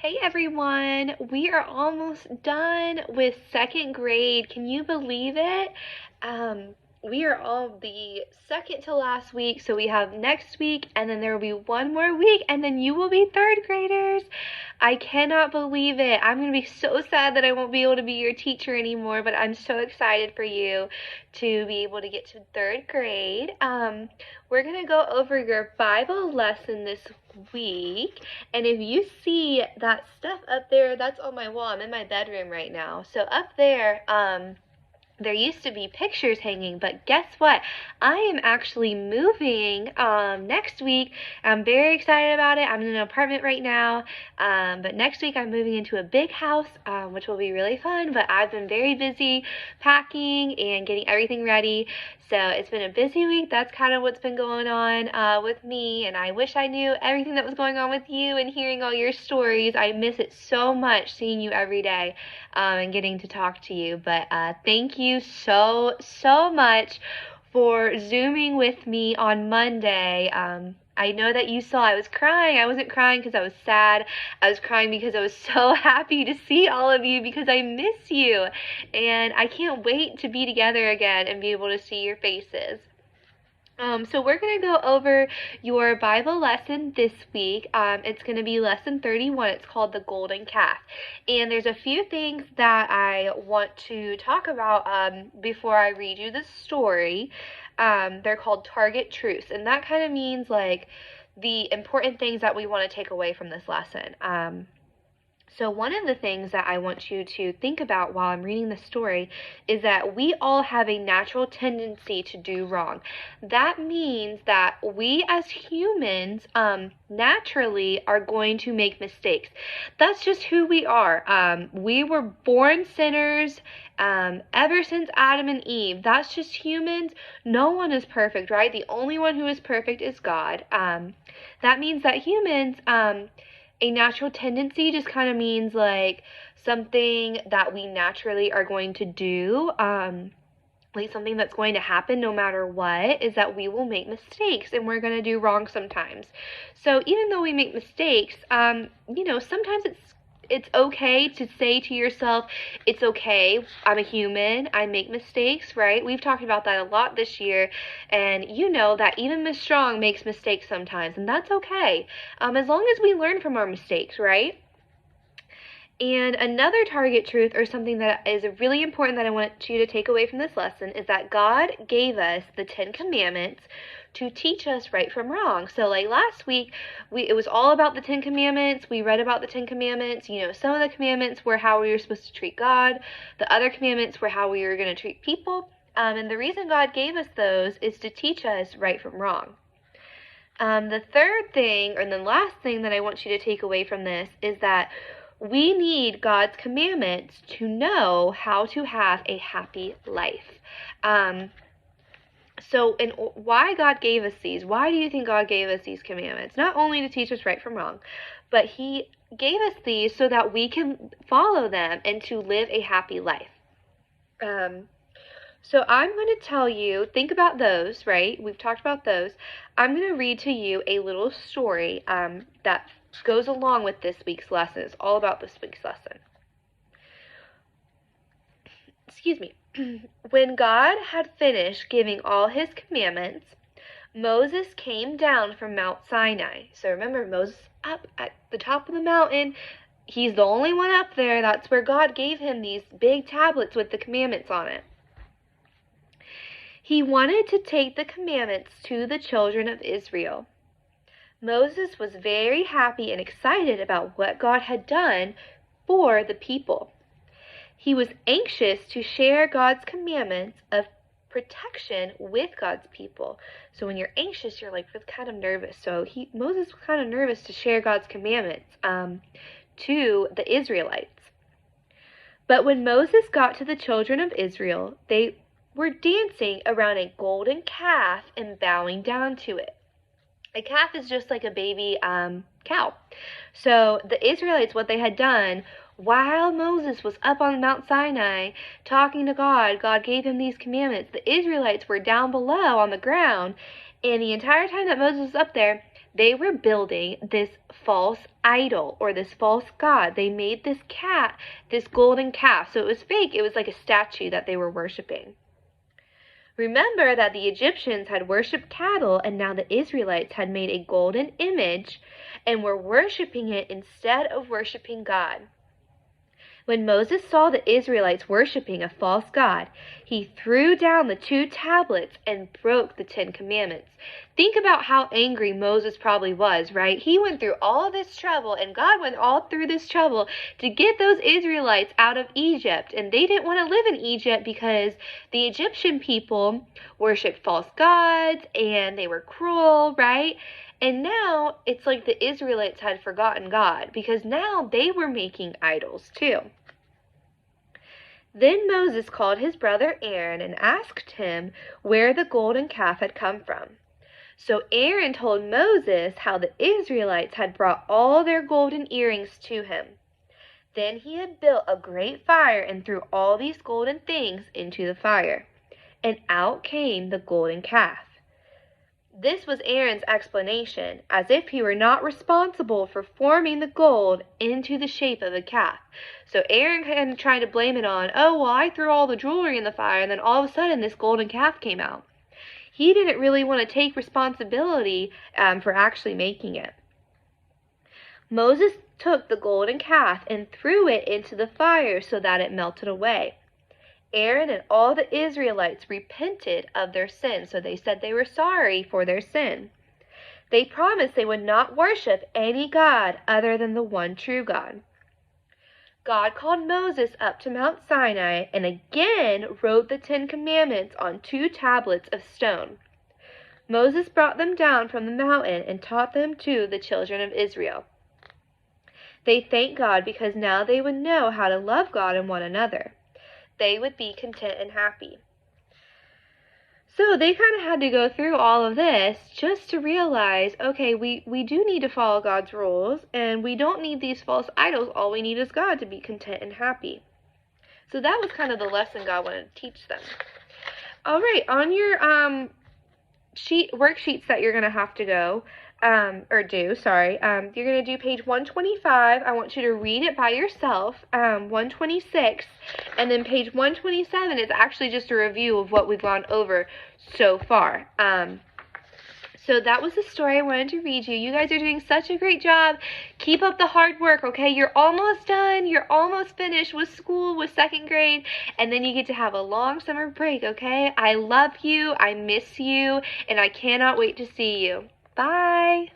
Hey everyone, we are almost done with second grade. Can you believe it? We are all the second to last week, so we have next week, and then there will be one more week, and then you will be third graders. I cannot believe it. I'm going to be so sad that I won't be able to be your teacher anymore, but I'm so excited for you to be able to get to third grade. We're going to go over your Bible lesson this week, and if you see that stuff up there, that's on my wall. I'm in my bedroom right now. So up there, there used to be pictures hanging, but guess what? I am actually moving next week. I'm very excited about it. I'm in an apartment right now, but next week I'm moving into a big house, which will be really fun, but I've been very busy packing and getting everything ready. So it's been a busy week. That's kind of what's been going on with me, and I wish I knew everything that was going on with you and hearing all your stories. I miss it so much, seeing you every day and getting to talk to you. But thank you so much for Zooming with me on Monday. I know that you saw I was crying. I wasn't crying because I was sad. I was crying because I was so happy to see all of you because I miss you. And I can't wait to be together again and be able to see your faces. So we're going to go over your Bible lesson this week. It's going to be lesson 31. It's called the Golden Calf. And there's a few things that I want to talk about before I read you the story. They're called target truths. And that kind of means like the important things that we want to take away from this lesson. So one of the things that I want you to think about while I'm reading the story is that we all have a natural tendency to do wrong. That means that we as humans naturally are going to make mistakes. That's just who we are. We were born sinners ever since Adam and Eve. That's just humans. No one is perfect, right? The only one who is perfect is God. That means that humans a natural tendency just kind of means like something that we naturally are going to do, like something that's going to happen no matter what, is that we will make mistakes and we're going to do wrong sometimes. So even though we make mistakes, sometimes it's okay to say to yourself, it's okay, I'm a human, I make mistakes, right? We've talked about that a lot this year, and you know that even Miss Strong makes mistakes sometimes, and that's okay, as long as we learn from our mistakes, right? And another target truth, or something that is really important that I want you to take away from this lesson, is that God gave us the 10 Commandments to teach us right from wrong. So like last week, it was all about the 10 Commandments. We read about the 10 Commandments. You know, some of the commandments were how we were supposed to treat God. The other commandments were how we were going to treat people. And the reason God gave us those is to teach us right from wrong. The third thing, or the last thing that I want you to take away from this is that we need God's commandments to know how to have a happy life. And why God gave us these? Why do you think God gave us these commandments? Not only to teach us right from wrong, but He gave us these so that we can follow them and to live a happy life. So I'm going to tell you, think about those, right? We've talked about those. I'm going to read to you a little story that goes along with this week's lesson. It's all about this week's lesson. Excuse me. When God had finished giving all His commandments, Moses came down from Mount Sinai. So remember, Moses up at the top of the mountain. He's the only one up there. That's where God gave him these big tablets with the commandments on it. He wanted to take the commandments to the children of Israel. Moses was very happy and excited about what God had done for the people. He was anxious to share God's commandments of protection with God's people. So when you're anxious, you're like kind of nervous. So Moses was kind of nervous to share God's commandments to the Israelites. But when Moses got to the children of Israel, they were dancing around a golden calf and bowing down to it. A calf is just like a baby cow. So the Israelites, what they had done, while Moses was up on Mount Sinai talking to God, God gave him these commandments. The Israelites were down below on the ground, and the entire time that Moses was up there, They were building this false idol or this false god. They made this cat, this golden calf. So it was fake. It was like a statue that they were worshiping. Remember that the Egyptians had worshipped cattle, and now the Israelites had made a golden image and were worshiping it instead of worshiping God. When Moses saw the Israelites worshiping a false god, he threw down the 2 tablets and broke the 10 commandments. Think about how angry Moses probably was, right? He went through all this trouble, and God went all through this trouble to get those Israelites out of Egypt. And they didn't want to live in Egypt because the Egyptian people worshiped false gods and they were cruel, right? And now it's like the Israelites had forgotten God because now they were making idols too. Then Moses called his brother Aaron and asked him where the golden calf had come from. So Aaron told Moses how the Israelites had brought all their golden earrings to him. Then he had built a great fire and threw all these golden things into the fire. And out came the golden calf. This was Aaron's explanation, as if he were not responsible for forming the gold into the shape of a calf. So Aaron kind of tried to blame it on, oh, well, I threw all the jewelry in the fire, and then all of a sudden this golden calf came out. He didn't really want to take responsibility for actually making it. Moses took the golden calf and threw it into the fire so that it melted away. Aaron and all the Israelites repented of their sin, so they said they were sorry for their sin. They promised they would not worship any god other than the one true God. God called Moses up to Mount Sinai and again wrote the 10 Commandments on 2 tablets of stone. Moses brought them down from the mountain and taught them to the children of Israel. They thanked God because now they would know how to love God and one another. They would be content and happy. So they kind of had to go through all of this just to realize, okay, we do need to follow God's rules, and we don't need these false idols. All we need is God to be content and happy. So that was kind of the lesson God wanted to teach them. All right, on your worksheets that you're going to have to go, you're going to do page 125. I want you to read it by yourself, 126, and then page 127 is actually just a review of what we've gone over so far. So that was the story I wanted to read you. You guys are doing such a great job. Keep up the hard work, okay? You're almost done. You're almost finished with school, with 2nd grade, and then you get to have a long summer break, okay? I love you, I miss you, and I cannot wait to see you. Bye!